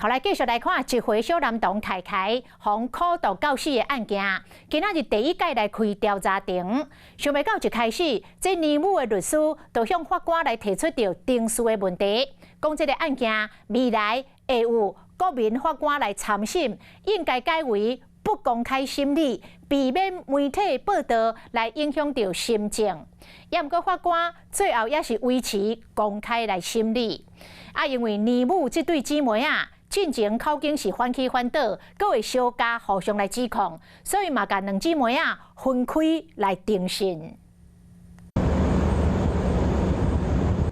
后来继续来看一回小男童凯凯被苦毒到死的案件。今仔日第一届来开调查庭，想袂到一开始，这年母的律师就向法官来提出着定数的问题，讲这个案件未来会有国民法官来参审，应该改为不公开审理，避免媒体报道来影响到心情。也毋过法官最后也是维持公开来审理。因为年母这对姊妹进前口径是反起反倒，阁会小家互相来指控，所以嘛，甲两姊妹分开来定审。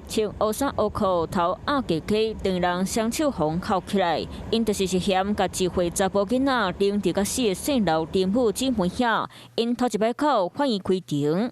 穿乌衫乌裤、头压低起，两人双手红扣起来，因就是嫌甲一岁查甫囡仔拎着甲死的姓刘林母姊妹遐，因头一摆口反伊开庭。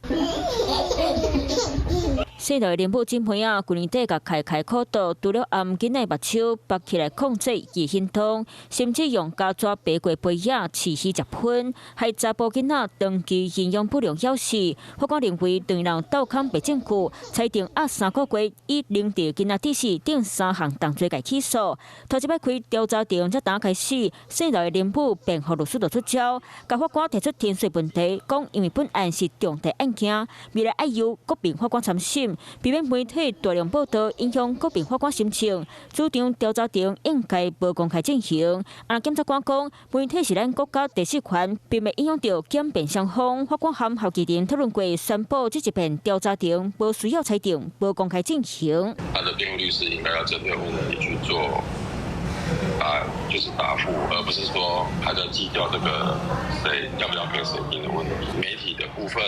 姓刘的林母姊妹去年底甲凯凯苦毒，除了按囡仔目手绑起来控制伊心痛，甚至用胶纸爬过背影，刺死10分，害查甫囡仔长期营养不良枵死。法官认为两人斗康白证据，裁定押3个月，以拎着囡仔致死等3项重罪起诉。头一摆开调查庭才打开始，姓刘的林母辩护律师就出招，甲法官提出天税问题，讲因为本案是重大案件，未来要由国民法官参审。避免媒体大量报道，影响国民法官心情。主张调查庭应该无公开进行。检察官讲，媒体是咱国家第4权，并未影响到检辩双方。法官和候机庭讨论过，宣布这一遍调查庭无需要裁定，无公开进行。他的辩护律师应该要针对问题去做就是答复，而不是说还在计较这个谁要不要跟谁定的问题。媒体的部分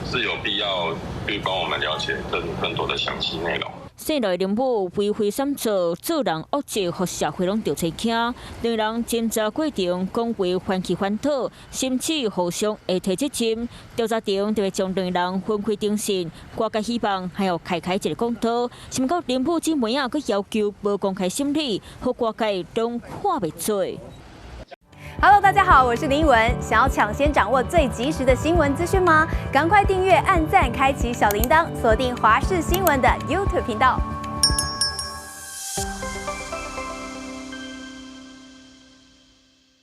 是有必要去帮我们了解更多的详细内容。姓刘的林母为非三做，做人恶迹，互社会拢着切惊。两人侦查过程讲话反起反倒，甚至互相会提责任。调查庭就会将两人分开定审，外界希望还有开一个公道。甚至林母姊妹佫要求无公开审理，互外界拢看袂做。Hello， 大家好，我是林依文。想要抢先掌握最及时的新闻资讯吗？赶快订阅、按赞、开启小铃铛，锁定华视新闻的 YouTube 频道。